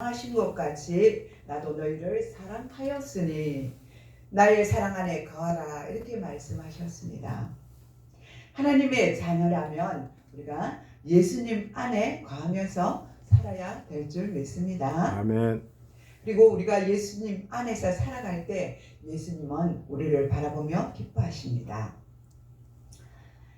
하신 것 같이 나도 너희를 사랑하였으니 나의 사랑 안에 거하라, 이렇게 말씀하셨습니다. 하나님의 자녀라면 우리가 예수님 안에 거하면서 살아야 될 줄 믿습니다. 아멘. 그리고 우리가 예수님 안에서 살아갈 때 예수님은 우리를 바라보며 기뻐하십니다.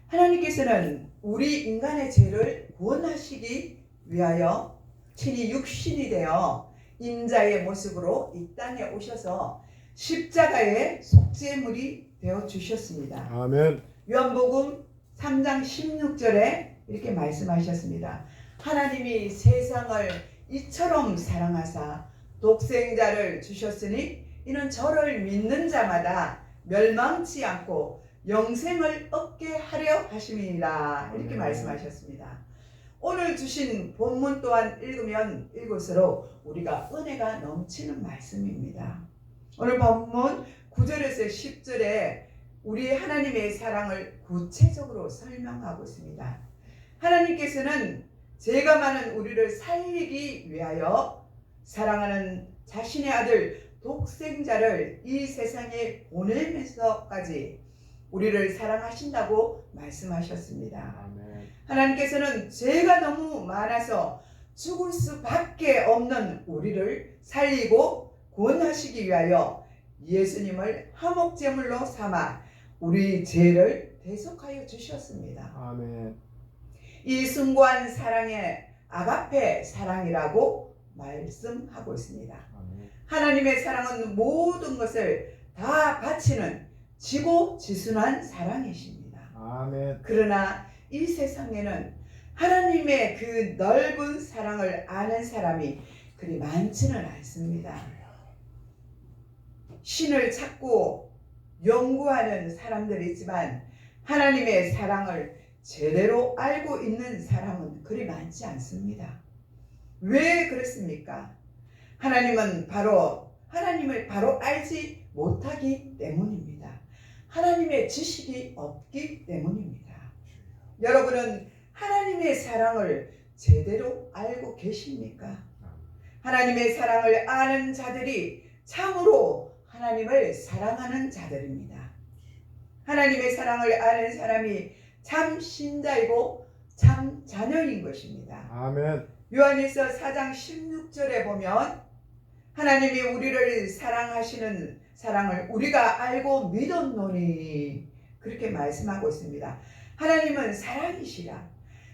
하나님께서는 우리 인간의 죄를 구원하시기 위하여 친히 육신이 되어 인자의 모습으로 이 땅에 오셔서 십자가의 속죄물이 되어 주셨습니다. 아멘. 요한복음 3장 16절에 이렇게 말씀하셨습니다. 하나님이 세상을 이처럼 사랑하사 독생자를 주셨으니 이는 저를 믿는 자마다 멸망치 않고 영생을 얻게 하려 하심이니라, 이렇게 말씀하셨습니다. 오늘 주신 본문 또한 읽으면 읽을수록 우리가 은혜가 넘치는 말씀입니다. 오늘 본문 9절에서 10절에 우리 하나님의 사랑을 구체적으로 설명하고 있습니다. 하나님께서는 죄가 많은 우리를 살리기 위하여 사랑하는 자신의 아들 독생자를 이 세상에 보내면서까지 우리를 사랑하신다고 말씀하셨습니다. 아멘. 하나님께서는 죄가 너무 많아서 죽을 수밖에 없는 우리를 살리고 구원하시기 위하여 예수님을 화목제물로 삼아 우리 죄를 대속하여 주셨습니다. 아멘. 이 숭고한 사랑의 아가페 사랑이라고 말씀하고 있습니다. 아멘. 하나님의 사랑은 모든 것을 다 바치는 지고지순한 사랑이십니다. 아멘. 그러나 이 세상에는 하나님의 그 넓은 사랑을 아는 사람이 그리 많지는 않습니다. 신을 찾고 연구하는 사람들이 있지만 하나님의 사랑을 제대로 알고 있는 사람은 그리 많지 않습니다. 왜 그렇습니까? 하나님을 바로 알지 못하기 때문입니다. 하나님의 지식이 없기 때문입니다. 여러분은 하나님의 사랑을 제대로 알고 계십니까? 하나님의 사랑을 아는 자들이 참으로 하나님을 사랑하는 자들입니다. 하나님의 사랑을 아는 사람이 참 신자이고 참 자녀인 것입니다. 아멘. 요한일서 4장 16절에 보면 하나님이 우리를 사랑하시는 사랑을 우리가 알고 믿었노니, 그렇게 말씀하고 있습니다. 하나님은 사랑이시라.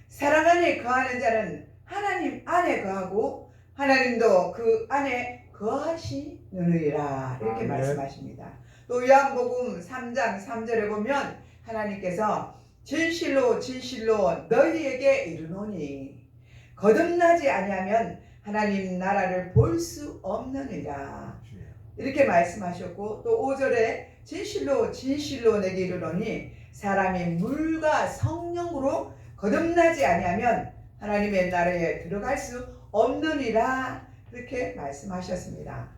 사랑 안에 거하는 자는 하나님 안에 거하고 하나님도 그 안에 거하시느니라, 이렇게 아멘. 말씀하십니다. 또 요한복음 3장 3절에 보면 하나님께서 진실로 진실로 너희에게 이르노니 거듭나지 아니하면 하나님 나라를 볼 수 없느니라, 이렇게 말씀하셨고, 또 5절에 진실로 진실로 내게 이르노니 사람이 물과 성령으로 거듭나지 아니하면 하나님의 나라에 들어갈 수 없느니라, 그렇게 말씀하셨습니다.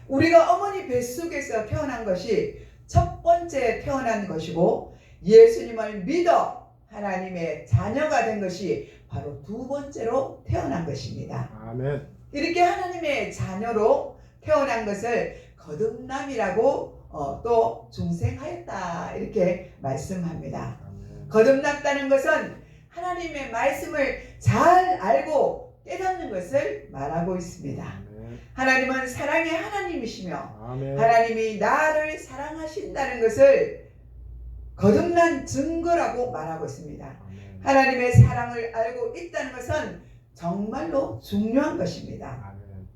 우리가 어머니 뱃속에서 태어난 것이 첫 번째 태어난 것이고 예수님을 믿어 하나님의 자녀가 된 것이 바로 두 번째로 태어난 것입니다. 아멘. 이렇게 하나님의 자녀로 태어난 것을 거듭남이라고 또 중생하였다, 이렇게 말씀합니다. 아멘. 거듭났다는 것은 하나님의 말씀을 잘 알고 깨닫는 것을 말하고 있습니다. 아멘. 하나님은 사랑의 하나님이시며 아멘. 하나님이 나를 사랑하신다는 것을 거듭난 증거라고 말하고 있습니다. 아멘. 하나님의 사랑을 알고 있다는 것은 정말로 중요한 것입니다. 아멘.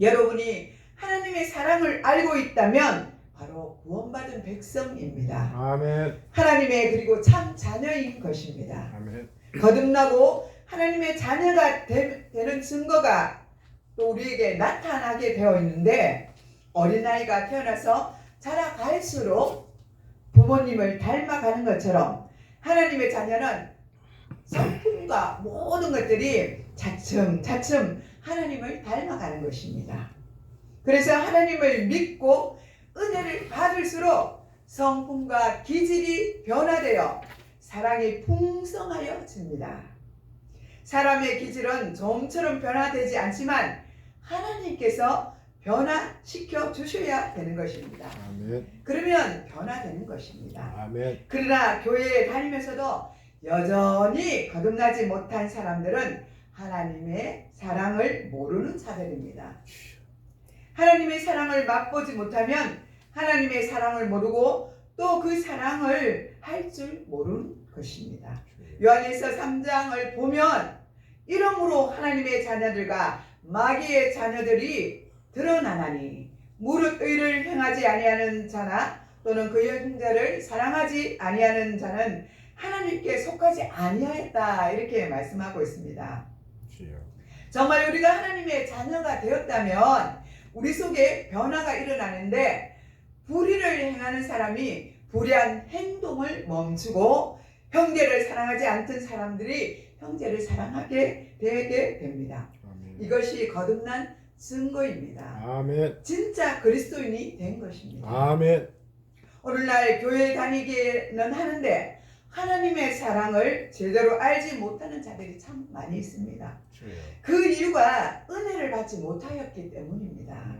여러분이 하나님의 사랑을 알고 있다면 바로 구원받은 백성입니다. 아멘. 하나님의 그리고 참 자녀인 것입니다. 아멘. 거듭나고 하나님의 자녀가 되는 증거가 또 우리에게 나타나게 되어 있는데, 어린아이가 태어나서 자라갈수록 부모님을 닮아가는 것처럼 하나님의 자녀는 성품과 모든 것들이 차츰차츰 하나님을 닮아가는 것입니다. 그래서 하나님을 믿고 은혜를 받을수록 성품과 기질이 변화되어 사랑이 풍성하여집니다. 사람의 기질은 좀처럼 변화되지 않지만 하나님께서 변화시켜 주셔야 되는 것입니다. 아멘. 그러면 변화되는 것입니다. 아멘. 그러나 교회에 다니면서도 여전히 거듭나지 못한 사람들은 하나님의 사랑을 모르는 자들입니다. 하나님의 사랑을 맛보지 못하면 하나님의 사랑을 모르고 또 그 사랑을 할 줄 모르는 것입니다. 요한일서 3장을 보면 이러므로 하나님의 자녀들과 마귀의 자녀들이 드러나나니 무릇 의를 행하지 아니하는 자나 또는 그 형제를 사랑하지 아니하는 자는 하나님께 속하지 아니하였다 이렇게 말씀하고 있습니다. 정말 우리가 하나님의 자녀가 되었다면 우리 속에 변화가 일어나는데 불의를 행하는 사람이 불의한 행동을 멈추고 형제를 사랑하지 않던 사람들이 형제를 사랑하게 되게 됩니다. 아멘. 이것이 거듭난 증거입니다. 아멘. 진짜 그리스도인이 된 것입니다. 아멘. 오늘날 교회 다니기는 하는데 하나님의 사랑을 제대로 알지 못하는 자들이 참 많이 있습니다. 그 이유가 은혜를 받지 못하였기 때문입니다.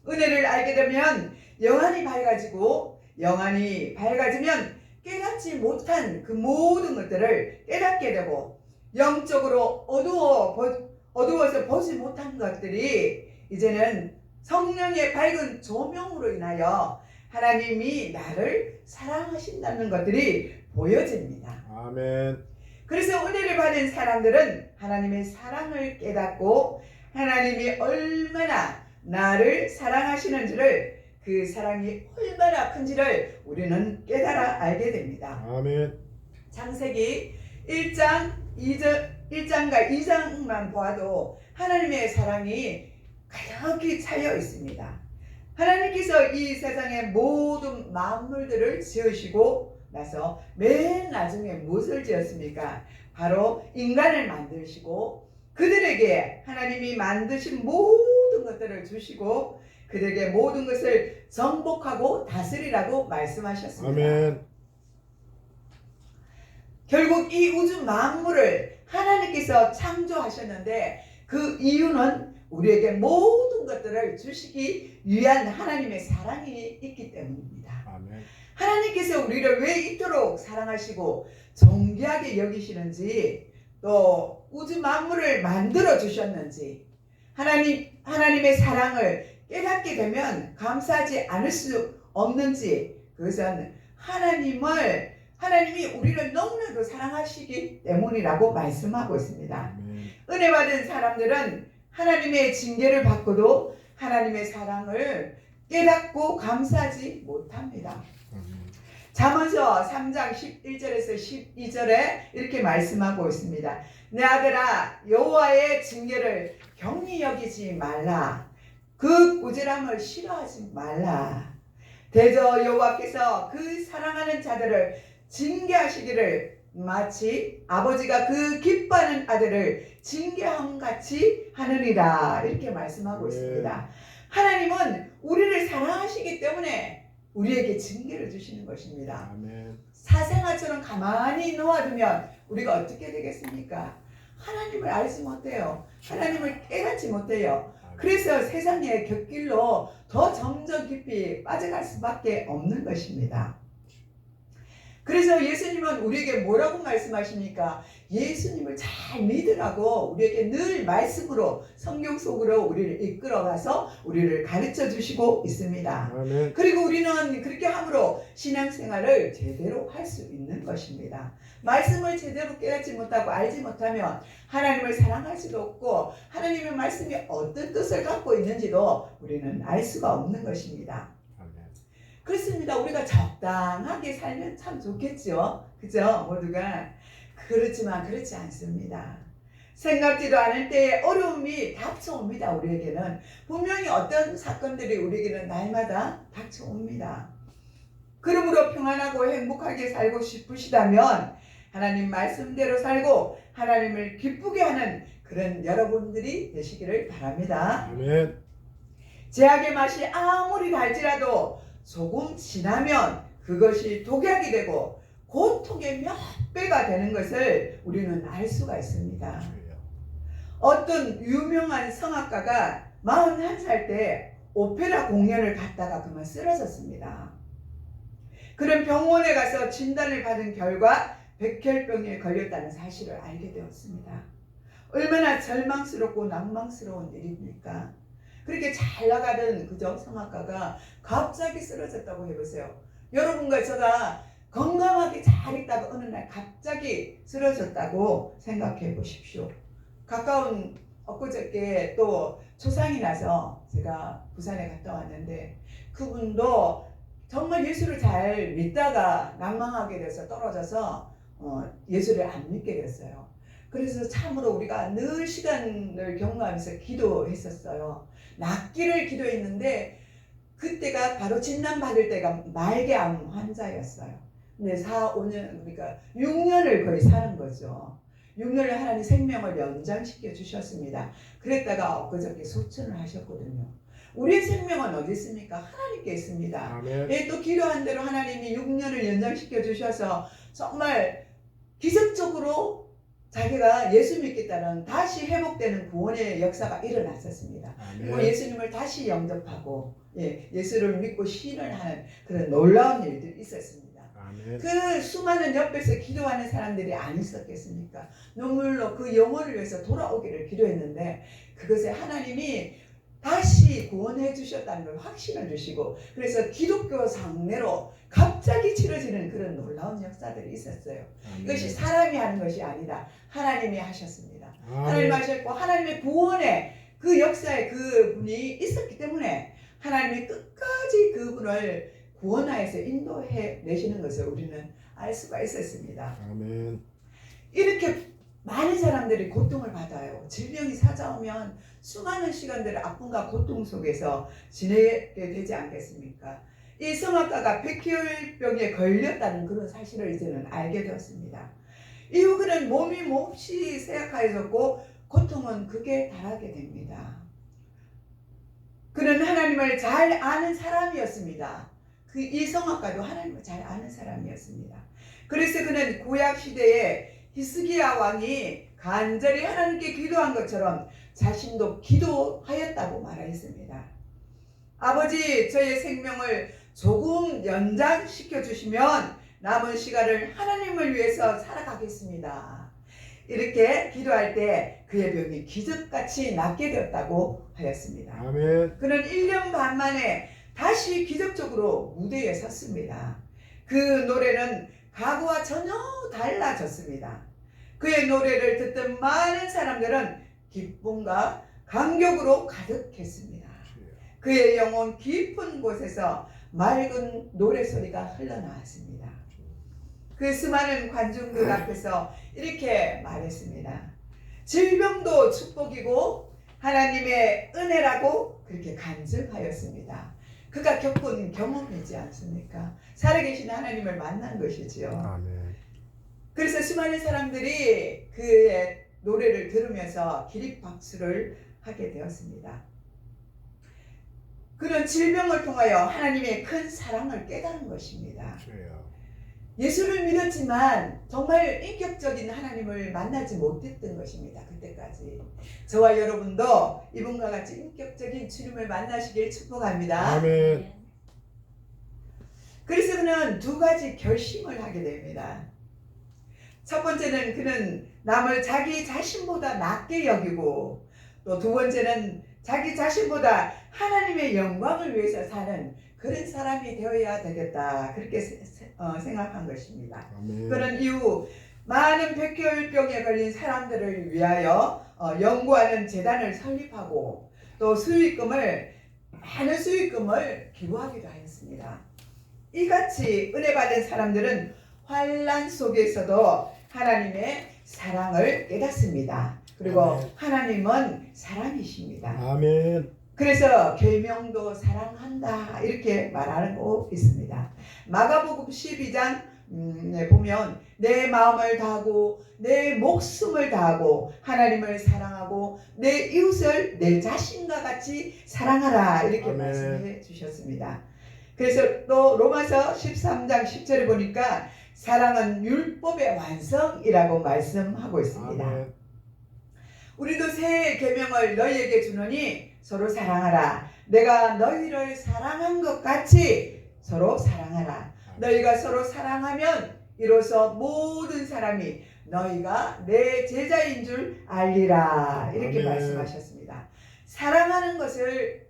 은혜를 알게 되면 영안이 밝아지고 영안이 밝아지면 깨닫지 못한 그 모든 것들을 깨닫게 되고 영적으로 어두워서 보지 못한 것들이 이제는 성령의 밝은 조명으로 인하여 하나님이 나를 사랑하신다는 것들이 보여집니다. 아멘. 그래서 은혜를 받은 사람들은 하나님의 사랑을 깨닫고 하나님이 얼마나 나를 사랑하시는지를 그 사랑이 얼마나 큰지를 우리는 깨달아 알게 됩니다. 아멘. 창세기 1장과 2장만 보아도 하나님의 사랑이 가득히 차여 있습니다. 하나님께서 이 세상의 모든 만물들을 지으시고 나서 맨 나중에 무엇을 지었습니까? 바로 인간을 만드시고 그들에게 하나님이 만드신 모든 것들을 주시고 그들에게 모든 것을 정복하고 다스리라고 말씀하셨습니다. 아멘. 결국 이 우주 만물을 하나님께서 창조하셨는데 그 이유는 우리에게 모든 것들을 주시기 위한 하나님의 사랑이 있기 때문입니다. 아멘. 하나님께서 우리를 왜 이토록 사랑하시고 존귀하게 여기시는지 또 우주 만물을 만들어 주셨는지 하나님의 사랑을 깨닫게 되면 감사하지 않을 수 없는지 그것은 하나님이 우리를 너무나도 사랑하시기 때문이라고 말씀하고 있습니다. 은혜 받은 사람들은 하나님의 징계를 받고도 하나님의 사랑을 깨닫고 감사하지 못합니다. 잠언서 3장 11절에서 12절에 이렇게 말씀하고 있습니다. 내 아들아 여호와의 징계를 경히 여기지 말라. 그 꾸지람을 싫어하지 말라. 대저 여호와께서 그 사랑하는 자들을 징계하시기를 마치 아버지가 그 기뻐하는 아들을 징계함 같이 하느니라. 이렇게 말씀하고 있습니다. 하나님은 우리를 사랑하시기 때문에 우리에게 징계를 주시는 것입니다. 아멘. 사생아처럼 가만히 놓아두면 우리가 어떻게 되겠습니까? 하나님을 알지 못해요. 하나님을 깨닫지 못해요. 그래서 세상의 곁길로 더 점점 깊이 빠져갈 수밖에 없는 것입니다. 그래서 예수님은 우리에게 뭐라고 말씀하십니까? 예수님을 잘 믿으라고 우리에게 늘 말씀으로 성경 속으로 우리를 이끌어가서 우리를 가르쳐 주시고 있습니다. 아멘. 그리고 우리는 그렇게 함으로 신앙생활을 제대로 할 수 있는 것입니다. 말씀을 제대로 깨닫지 못하고 알지 못하면 하나님을 사랑할 수도 없고 하나님의 말씀이 어떤 뜻을 갖고 있는지도 우리는 알 수가 없는 것입니다. 그렇습니다. 우리가 적당하게 살면 참 좋겠죠. 그죠? 모두가. 그렇지만 그렇지 않습니다. 생각지도 않을 때에 어려움이 닥쳐옵니다. 우리에게는. 분명히 어떤 사건들이 우리에게는 날마다 닥쳐옵니다. 그러므로 평안하고 행복하게 살고 싶으시다면 하나님 말씀대로 살고 하나님을 기쁘게 하는 그런 여러분들이 되시기를 바랍니다. 아멘. 제약의 맛이 아무리 달지라도 조금 지나면 그것이 독약이 되고 고통의 몇 배가 되는 것을 우리는 알 수가 있습니다. 어떤 유명한 성악가가 41살 때 오페라 공연을 갔다가 그만 쓰러졌습니다. 그는 병원에 가서 진단을 받은 결과 백혈병에 걸렸다는 사실을 알게 되었습니다. 얼마나 절망스럽고 낭망스러운 일입니까? 그렇게 잘 나가던 그저 성악가가 갑자기 쓰러졌다고 해보세요. 여러분과 제가 건강하게 잘 있다가 어느 날 갑자기 쓰러졌다고 생각해 보십시오. 가까운 엊그저께 또 초상이 나서 제가 부산에 갔다 왔는데 그분도 정말 예수를 잘 믿다가 낭망하게 돼서 떨어져서 예수를 안 믿게 됐어요. 그래서 참으로 우리가 늘 시간을 경험하면서 기도했었어요. 낫기를 기도했는데 그때가 바로 진단받을 때가 말기암 환자였어요. 근데 4, 5년 그러니까 6년을 거의 사는 거죠. 6년을 하나님 생명을 연장시켜 주셨습니다. 그랬다가 엊그저께 소천을 하셨거든요. 우리의 생명은 어디 있습니까? 하나님께 있습니다. 예, 또 기도한 대로 하나님이 6년을 연장시켜 주셔서 정말 기적적으로 자기가 예수 믿겠다는 다시 회복되는 구원의 역사가 일어났었습니다. 그리고 예수님을 다시 영접하고 예수를 믿고 신을 하는 그런 놀라운 일들이 있었습니다. 그 수많은 옆에서 기도하는 사람들이 안 있었겠습니까? 눈물로 그 영혼을 위해서 돌아오기를 기도했는데 그것에 하나님이 다시 구원해 주셨다는 걸 확신을 주시고 그래서 기독교 장례로 갑자기 치러지는 그런 놀라운 역사들이 있었어요. 이것이 사람이 하는 것이 아니라 하나님이 하셨습니다. 하나님이 하셨고 하나님의 구원의 그 역사에 그분이 있었기 때문에 하나님이 끝까지 그분을 구원하여서 인도해 내시는 것을 우리는 알 수가 있었습니다. 아멘. 이렇게 많은 사람들이 고통을 받아요. 질병이 찾아오면 수많은 시간들을 아픔과 고통 속에서 지내게 되지 않겠습니까? 이 성악가가 백혈병에 걸렸다는 그런 사실을 이제는 알게 되었습니다. 이후 그는 몸이 몹시 쇠약해졌고 고통은 극에 달하게 됩니다. 그는 하나님을 잘 아는 사람이었습니다. 이 성악가도 하나님을 잘 아는 사람이었습니다. 그래서 그는 구약 시대에 히스기야 왕이 간절히 하나님께 기도한 것처럼 자신도 기도하였다고 말했습니다. 아버지, 저의 생명을 조금 연장시켜 주시면 남은 시간을 하나님을 위해서 살아가겠습니다. 이렇게 기도할 때 그의 병이 기적같이 낫게 되었다고 하였습니다. 아멘. 그는 1년 반 만에 다시 기적적으로 무대에 섰습니다. 그 노래는 과거와 전혀 달라졌습니다. 그의 노래를 듣던 많은 사람들은 기쁨과 감격으로 가득했습니다. 그의 영혼 깊은 곳에서 맑은 노래소리가 흘러나왔습니다. 그 수많은 관중들 앞에서 이렇게 말했습니다. 질병도 축복이고 하나님의 은혜라고 그렇게 간증하였습니다. 그가 겪은 경험이지 않습니까? 살아계신 하나님을 만난 것이지요. 아멘. 그래서 수많은 사람들이 그의 노래를 들으면서 기립박수를 하게 되었습니다. 그런 질병을 통하여 하나님의 큰 사랑을 깨달은 것입니다. 예수를 믿었지만 정말 인격적인 하나님을 만나지 못했던 것입니다. 그때까지. 저와 여러분도 이분과 같이 인격적인 주님을 만나시길 축복합니다. 아멘. 그래서 그는 두 가지 결심을 하게 됩니다. 첫 번째는 그는 남을 자기 자신보다 낮게 여기고 또 두 번째는 자기 자신보다 하나님의 영광을 위해서 사는 그런 사람이 되어야 되겠다. 그렇게 생각한 것입니다. 아멘. 그런 이후 많은 백혈병에 걸린 사람들을 위하여 연구하는 재단을 설립하고 또 많은 수익금을 기부하기도 하였습니다. 이같이 은혜 받은 사람들은 환난 속에서도 하나님의 사랑을 깨닫습니다. 그리고 아멘. 하나님은 사랑이십니다. 아멘. 그래서 계명도 사랑한다 이렇게 말하고 있습니다. 마가복음 12장 보면 내 마음을 다하고 내 목숨을 다하고 하나님을 사랑하고 내 이웃을 내 자신과 같이 사랑하라 이렇게 아멘. 말씀해 주셨습니다. 그래서 또 로마서 13장 10절에 보니까 사랑은 율법의 완성이라고 말씀하고 있습니다. 아멘. 우리도 새 계명을 너희에게 주노니 서로 사랑하라. 내가 너희를 사랑한 것 같이 서로 사랑하라. 너희가 서로 사랑하면 이로써 모든 사람이 너희가 내 제자인 줄 알리라. 이렇게 아멘. 말씀하셨습니다. 사랑하는 것을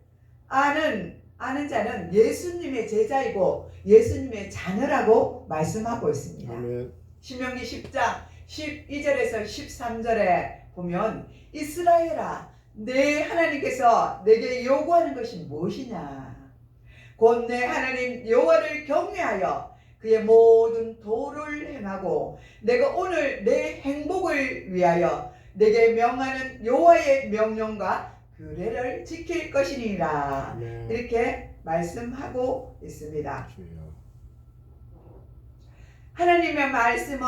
아는 자는 예수님의 제자이고 예수님의 자녀라고 말씀하고 있습니다. 아멘. 신명기 10장 12절에서 13절에 보면 이스라엘아 내 하나님께서 내게 요구하는 것이 무엇이냐 곧 내 하나님 여호와를 경외하여 그의 모든 도를 행하고 내가 오늘 내 행복을 위하여 내게 명하는 여호와의 명령과 규례를 지킬 것이니라. 아멘. 이렇게 말씀하고 있습니다. 주여. 하나님의 말씀은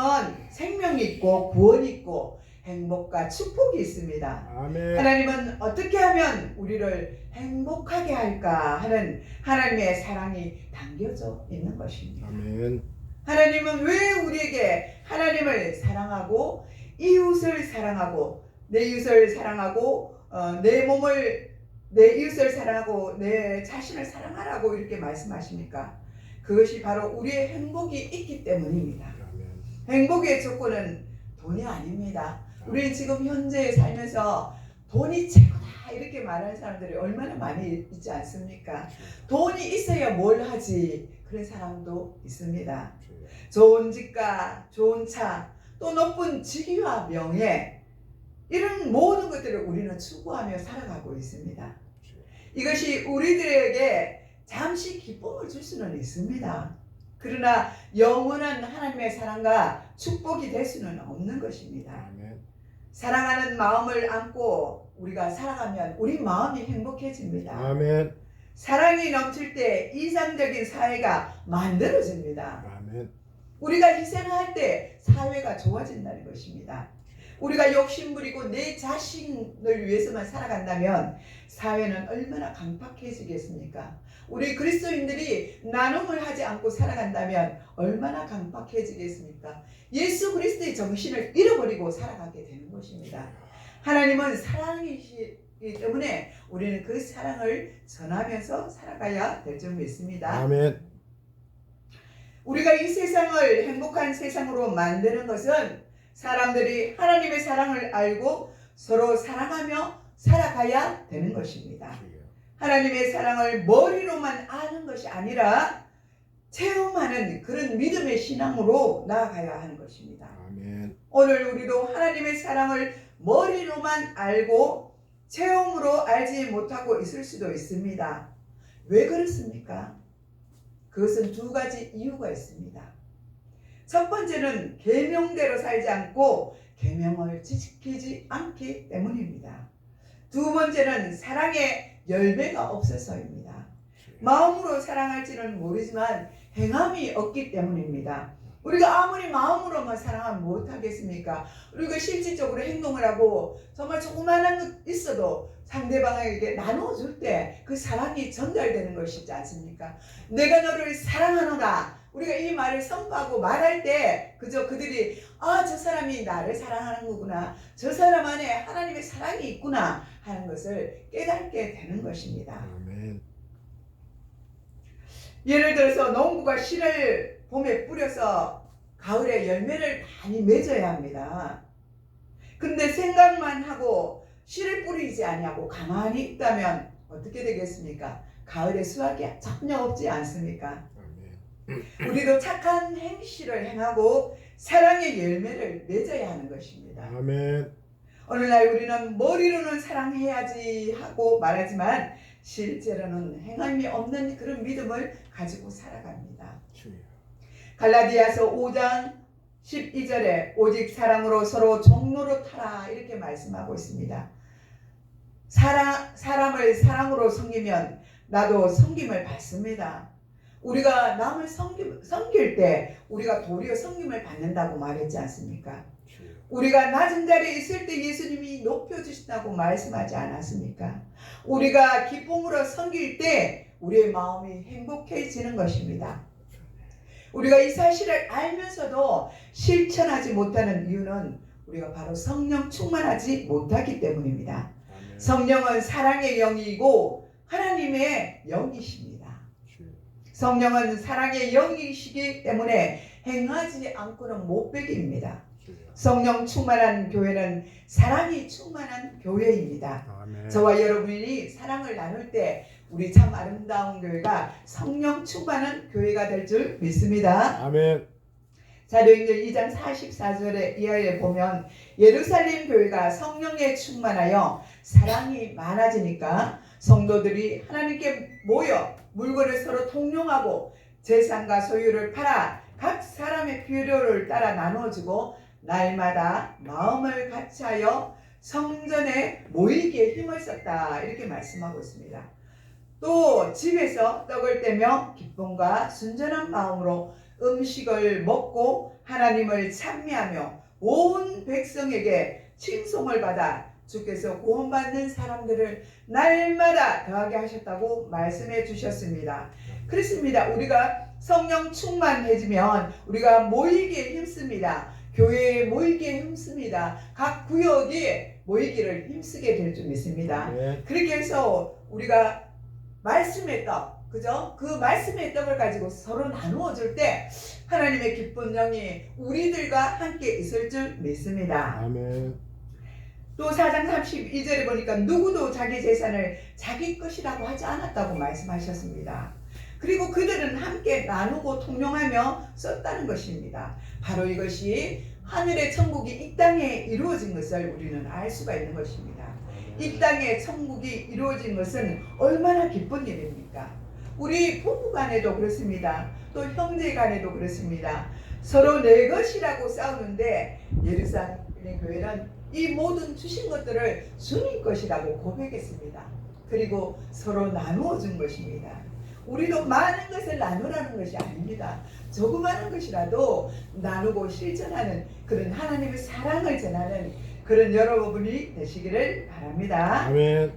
생명이 있고 구원이 있고 행복과 축복이 있습니다. 아멘. 하나님은 어떻게 하면 우리를 행복하게 할까 하는 하나님의 사랑이 담겨져 있는 것입니다. 아멘. 하나님은 왜 우리에게 하나님을 사랑하고 이웃을 사랑하고 내 이웃을 사랑하고 내 이웃을 사랑하고 내 자신을 사랑하라고 이렇게 말씀하십니까? 그것이 바로 우리의 행복이 있기 때문입니다. 아멘. 행복의 조건은 돈이 아닙니다. 우리 지금 현재 살면서 돈이 최고다 이렇게 말하는 사람들이 얼마나 많이 있지 않습니까? 돈이 있어야 뭘 하지 그런 사람도 있습니다. 주여. 좋은 집과 좋은 차, 또 높은 직위와 명예 이런 모든 것들을 우리는 추구하며 살아가고 있습니다. 이것이 우리들에게 잠시 기쁨을 줄 수는 있습니다. 그러나 영원한 하나님의 사랑과 축복이 될 수는 없는 것입니다. 아멘. 사랑하는 마음을 안고 우리가 살아가면 우리 마음이 행복해집니다. 아멘. 사랑이 넘칠 때 이상적인 사회가 만들어집니다. 아멘. 우리가 희생할 때 사회가 좋아진다는 것입니다. 우리가 욕심부리고 내 자신을 위해서만 살아간다면 사회는 얼마나 강팍해지겠습니까? 우리 그리스도인들이 나눔을 하지 않고 살아간다면 얼마나 강팍해지겠습니까? 예수 그리스도의 정신을 잃어버리고 살아가게 되는 것입니다. 하나님은 사랑이시기 때문에 우리는 그 사랑을 전하면서 살아가야 될 줄 믿습니다. 아멘. 우리가 이 세상을 행복한 세상으로 만드는 것은 사람들이 하나님의 사랑을 알고 서로 사랑하며 살아가야 되는 것입니다. 주여. 하나님의 사랑을 머리로만 아는 것이 아니라 체험하는 그런 믿음의 신앙으로 나아가야 하는 것입니다. 아멘. 오늘 우리도 하나님의 사랑을 머리로만 알고 체험으로 알지 못하고 있을 수도 있습니다. 왜 그렇습니까? 그것은 두 가지 이유가 있습니다. 첫 번째는 계명대로 살지 않고 계명을 지키지 않기 때문입니다. 두 번째는 사랑의 열매가 없어서입니다. 마음으로 사랑할지는 모르지만 행함이 없기 때문입니다. 우리가 아무리 마음으로만 사랑하면 못하겠습니까? 우리가 실질적으로 행동을 하고 정말 조그마한 것 있어도 상대방에게 나눠줄 때 그 사랑이 전달되는 것이지 않습니까? 내가 너를 사랑하노라. 우리가 이 말을 선포하고 말할 때 그저 그들이 저 사람이 나를 사랑하는 거구나. 저 사람 안에 하나님의 사랑이 있구나 하는 것을 깨닫게 되는 것입니다. 아멘. 예를 들어서 농부가 씨를 봄에 뿌려서 가을에 열매를 많이 맺어야 합니다. 근데 생각만 하고 씨를 뿌리지 아니하고 가만히 있다면 어떻게 되겠습니까? 가을에 수확이 전혀 없지 않습니까? 우리도 착한 행실을 행하고 사랑의 열매를 맺어야 하는 것입니다. 아멘. 오늘날 우리는 머리로는 사랑해야지 하고 말하지만 실제로는 행함이 없는 그런 믿음을 가지고 살아갑니다. 주여. 갈라디아서 5장 12절에 오직 사랑으로 서로 종로로 타라 이렇게 말씀하고 있습니다. 사람을 사랑으로 섬기면 나도 섬김을 받습니다. 우리가 남을 섬길 때 우리가 도리어 섬김을 받는다고 말했지 않습니까? 주여. 우리가 낮은 자리에 있을 때 예수님이 높여주신다고 말씀하지 않았습니까? 우리가 기쁨으로 섬길 때 우리의 마음이 행복해지는 것입니다. 우리가 이 사실을 알면서도 실천하지 못하는 이유는 우리가 바로 성령 충만하지 못하기 때문입니다. 아멘. 성령은 사랑의 영이고 하나님의 영이십니다. 성령은 사랑의 영이시기 때문에 행하지 않고는 못 베깁니다. 성령 충만한 교회는 사랑이 충만한 교회입니다. 아멘. 저와 여러분이 사랑을 나눌 때 우리 참 아름다운 교회가 성령 충만한 교회가 될 줄 믿습니다. 아멘. 사도행전 2장 44절에 이하에 보면 예루살렘 교회가 성령에 충만하여 사랑이 많아지니까 성도들이 하나님께 모여 물건을 서로 통용하고 재산과 소유를 팔아 각 사람의 필요를 따라 나누어주고 날마다 마음을 같이하여 성전에 모이기에 힘을 썼다 이렇게 말씀하고 있습니다. 또 집에서 떡을 떼며 기쁨과 순전한 마음으로 음식을 먹고 하나님을 찬미하며 온 백성에게 칭송을 받아 주께서 구원받는 사람들을 날마다 더하게 하셨다고 말씀해 주셨습니다. 그렇습니다. 우리가 성령 충만해지면 우리가 모이기에 힘씁니다. 교회에 모이기에 힘씁니다. 각 구역에 모이기를 힘쓰게 될 줄 믿습니다. 그렇게 해서 우리가 말씀의 떡, 그죠? 그 말씀의 떡을 가지고 서로 나누어 줄 때 하나님의 기쁜 영이 우리들과 함께 있을 줄 믿습니다. 아멘. 또 4장 32절에 보니까 누구도 자기 재산을 자기 것이라고 하지 않았다고 말씀하셨습니다. 그리고 그들은 함께 나누고 통용하며 썼다는 것입니다. 바로 이것이 하늘의 천국이 이 땅에 이루어진 것을 우리는 알 수가 있는 것입니다. 이 땅에 천국이 이루어진 것은 얼마나 기쁜 일입니까? 우리 부부 간에도 그렇습니다. 또 형제 간에도 그렇습니다. 서로 내 것이라고 싸우는데 예루살렘 교회는 이 모든 주신 것들을 주님 것이라고 고백했습니다. 그리고 서로 나누어 준 것입니다. 우리도 많은 것을 나누라는 것이 아닙니다. 조그마한 것이라도 나누고 실천하는 그런 하나님의 사랑을 전하는 그런 여러분이 되시기를 바랍니다. 아멘.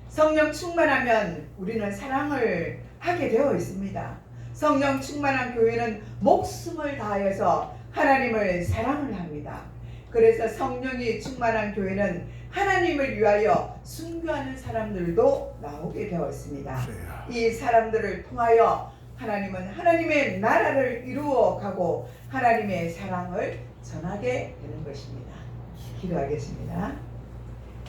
성령 충만하면 우리는 사랑을 하게 되어 있습니다. 성령 충만한 교회는 목숨을 다하여서 하나님을 사랑을 합니다. 그래서 성령이 충만한 교회는 하나님을 위하여 순교하는 사람들도 나오게 되어 있습니다. 이 사람들을 통하여 하나님은 하나님의 나라를 이루어가고 하나님의 사랑을 전하게 되는 것입니다. 기도하겠습니다.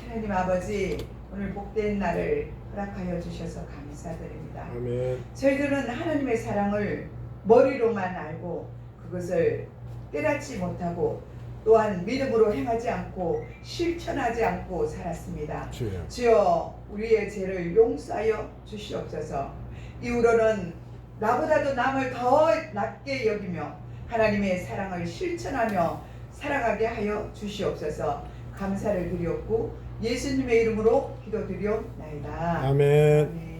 하나님 아버지, 오늘 복된 날을 허락하여 주셔서 감사드립니다. 아멘. 저희들은 하나님의 사랑을 머리로만 알고 그것을 깨닫지 못하고 또한 믿음으로 행하지 않고 실천하지 않고 살았습니다. 주여, 우리의 죄를 용서하여 주시옵소서. 이후로는 나보다도 남을 더 낮게 여기며 하나님의 사랑을 실천하며 살아가게 하여 주시옵소서. 감사를 드렸고 예수님의 이름으로 기도드리옵나이다. 아멘. 아멘.